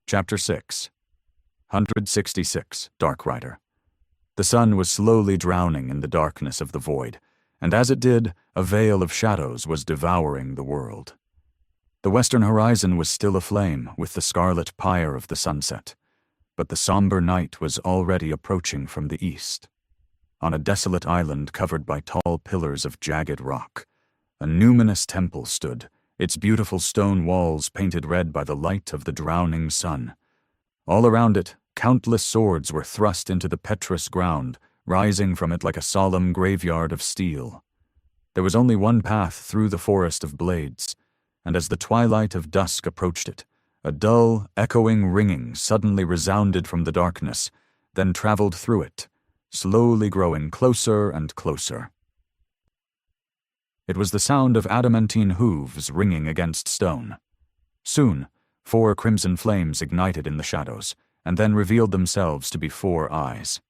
Chapter 6 166 Dark Rider. The sun was slowly drowning in the darkness of the void, and as it did, a veil of shadows was devouring the world. The western horizon was still aflame with the scarlet pyre of the sunset, but the somber night was already approaching from the east. On a desolate island covered by tall pillars of jagged rock, a numinous temple stood, its beautiful stone walls painted red by the light of the drowning sun. All around it, countless swords were thrust into the petrous ground, rising from it like a solemn graveyard of steel. There was only one path through the forest of blades, and as the twilight of dusk approached it, a dull, echoing ringing suddenly resounded from the darkness, then traveled through it, slowly growing closer and closer. It was the sound of adamantine hooves ringing against stone. Soon, 4 crimson flames ignited in the shadows, and then revealed themselves to be 4 eyes.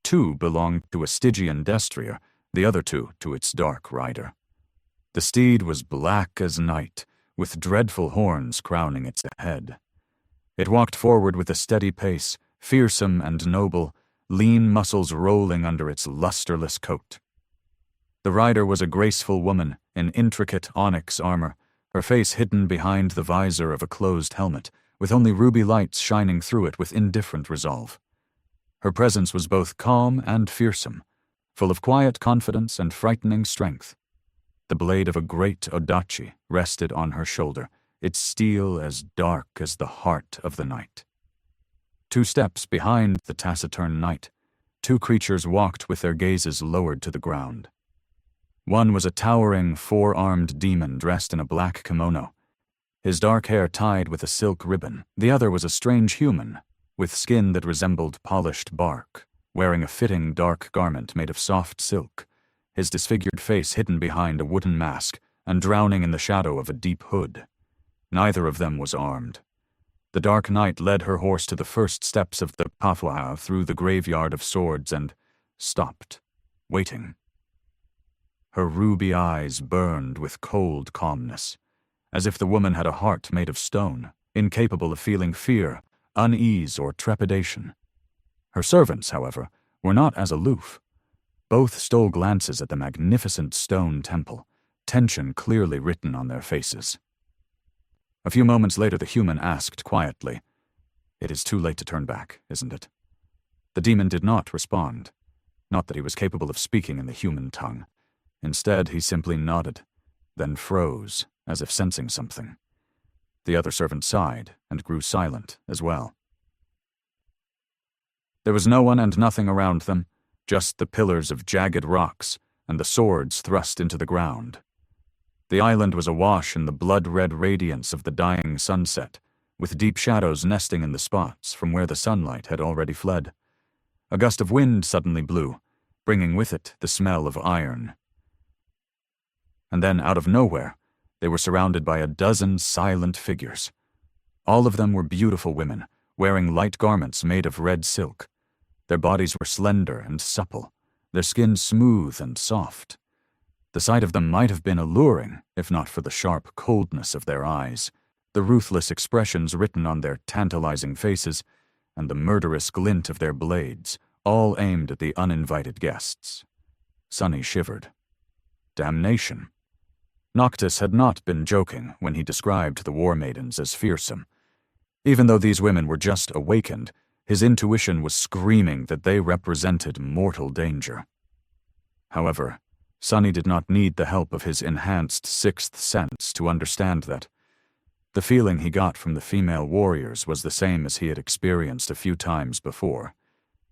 2 belonged to a Stygian destrier, the other 2 to its dark rider. The steed was black as night, with dreadful horns crowning its head. It walked forward with a steady pace, fearsome and noble, lean muscles rolling under its lusterless coat. The rider was a graceful woman in intricate onyx armor, her face hidden behind the visor of a closed helmet, with only ruby lights shining through it with indifferent resolve. Her presence was both calm and fearsome, full of quiet confidence and frightening strength. The blade of a great odachi rested on her shoulder, its steel as dark as the heart of the night. 2 steps behind the taciturn knight, 2 creatures walked with their gazes lowered to the ground. One was a towering, 4-armed demon dressed in a black kimono, his dark hair tied with a silk ribbon. The other was a strange human, with skin that resembled polished bark, wearing a fitting dark garment made of soft silk, his disfigured face hidden behind a wooden mask and drowning in the shadow of a deep hood. Neither of them was armed. The Dark Knight led her horse to the first steps of the pathway through the graveyard of swords and stopped, waiting. Her ruby eyes burned with cold calmness, as if the woman had a heart made of stone, incapable of feeling fear, unease, or trepidation. Her servants, however, were not as aloof. Both stole glances at the magnificent stone temple, tension clearly written on their faces. A few moments later the human asked quietly, "It is too late to turn back, isn't it?" The demon did not respond, not that he was capable of speaking in the human tongue. Instead, he simply nodded, then froze, as if sensing something. The other servant sighed and grew silent as well. There was no one and nothing around them, just the pillars of jagged rocks and the swords thrust into the ground. The island was awash in the blood-red radiance of the dying sunset, with deep shadows nesting in the spots from where the sunlight had already fled. A gust of wind suddenly blew, bringing with it the smell of iron. And then, out of nowhere, they were surrounded by a dozen silent figures. All of them were beautiful women, wearing light garments made of red silk. Their bodies were slender and supple, their skin smooth and soft. The sight of them might have been alluring, if not for the sharp coldness of their eyes, the ruthless expressions written on their tantalizing faces, and the murderous glint of their blades, all aimed at the uninvited guests. Sunny shivered. Damnation. Noctis had not been joking when he described the war maidens as fearsome. Even though these women were just awakened, his intuition was screaming that they represented mortal danger. However, Sunny did not need the help of his enhanced 6th sense to understand that. The feeling he got from the female warriors was the same as he had experienced a few times before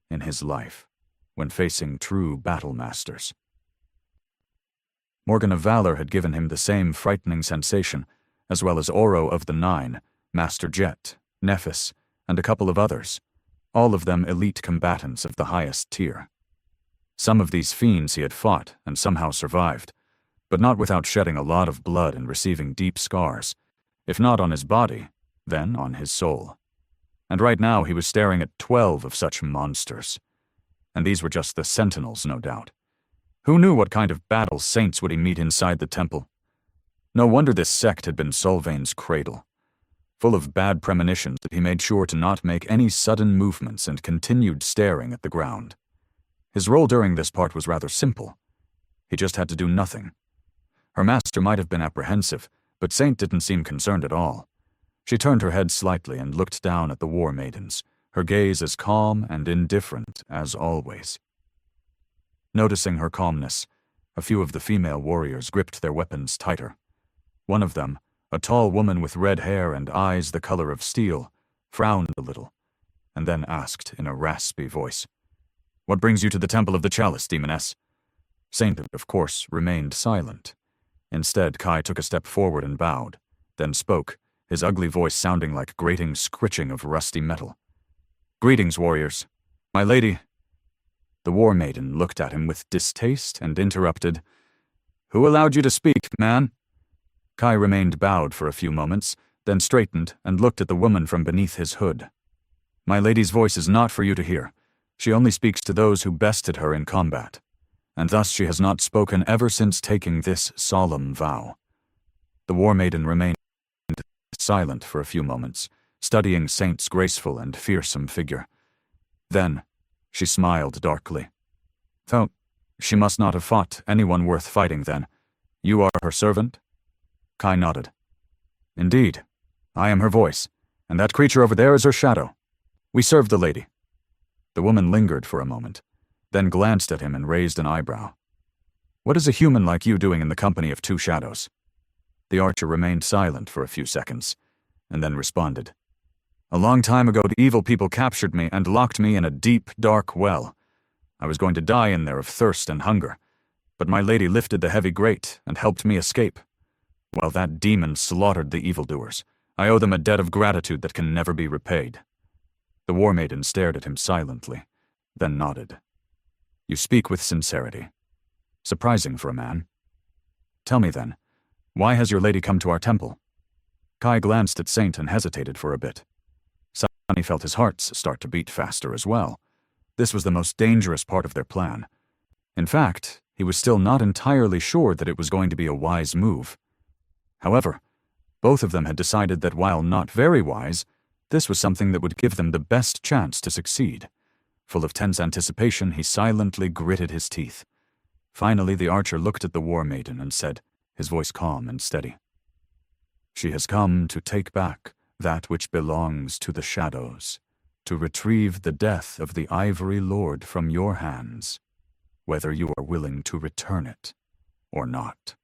in his life, when facing true battle masters. Morgan of Valor had given him the same frightening sensation, as well as Oro of the Nine, Master Jet, Nephis, and a couple of others, all of them elite combatants of the highest tier. Some of these fiends he had fought and somehow survived, but not without shedding a lot of blood and receiving deep scars, if not on his body, then on his soul. And right now he was staring at 12 of such monsters. And these were just the sentinels, no doubt. Who knew what kind of battle saints would he meet inside the temple? No wonder this sect had been Solvain's cradle. Full of bad premonitions, he made sure to not make any sudden movements and continued staring at the ground. His role during this part was rather simple. He just had to do nothing. Her master might have been apprehensive, but Saint didn't seem concerned at all. She turned her head slightly and looked down at the war maidens, her gaze as calm and indifferent as always. Noticing her calmness, a few of the female warriors gripped their weapons tighter. One of them, a tall woman with red hair and eyes the color of steel, frowned a little, and then asked in a raspy voice, "What brings you to the Temple of the Chalice, Demoness?" Saint, of course, remained silent. Instead, Kai took a step forward and bowed, then spoke, his ugly voice sounding like grating scritching of rusty metal. "Greetings, warriors. My lady—" The war maiden looked at him with distaste and interrupted, "Who allowed you to speak, man?" Kai remained bowed for a few moments, then straightened and looked at the woman from beneath his hood. "My lady's voice is not for you to hear. She only speaks to those who bested her in combat, and thus she has not spoken ever since taking this solemn vow." The war maiden remained silent for a few moments, studying Saint's graceful and fearsome figure. Then she smiled darkly. "So, she must not have fought anyone worth fighting then. You are her servant?" Kai nodded. "Indeed. I am her voice, and that creature over there is her shadow. We serve the lady." The woman lingered for a moment, then glanced at him and raised an eyebrow. "What is a human like you doing in the company of two shadows?" The archer remained silent for a few seconds, and then responded, "A long time ago, the evil people captured me and locked me in a deep, dark well. I was going to die in there of thirst and hunger, but my lady lifted the heavy grate and helped me escape. While that demon slaughtered the evildoers, I owe them a debt of gratitude that can never be repaid." The war maiden stared at him silently, then nodded. "You speak with sincerity. Surprising for a man. Tell me then, why has your lady come to our temple?" Kai glanced at Saint and hesitated for a bit. Suddenly he felt his heart start to beat faster as well. This was the most dangerous part of their plan. In fact, he was still not entirely sure that it was going to be a wise move. However, both of them had decided that while not very wise, this was something that would give them the best chance to succeed. Full of tense anticipation, he silently gritted his teeth. Finally, the archer looked at the war maiden and said, his voice calm and steady, "She has come to take back that which belongs to the shadows, to retrieve the death of the Ivory Lord from your hands, whether you are willing to return it or not."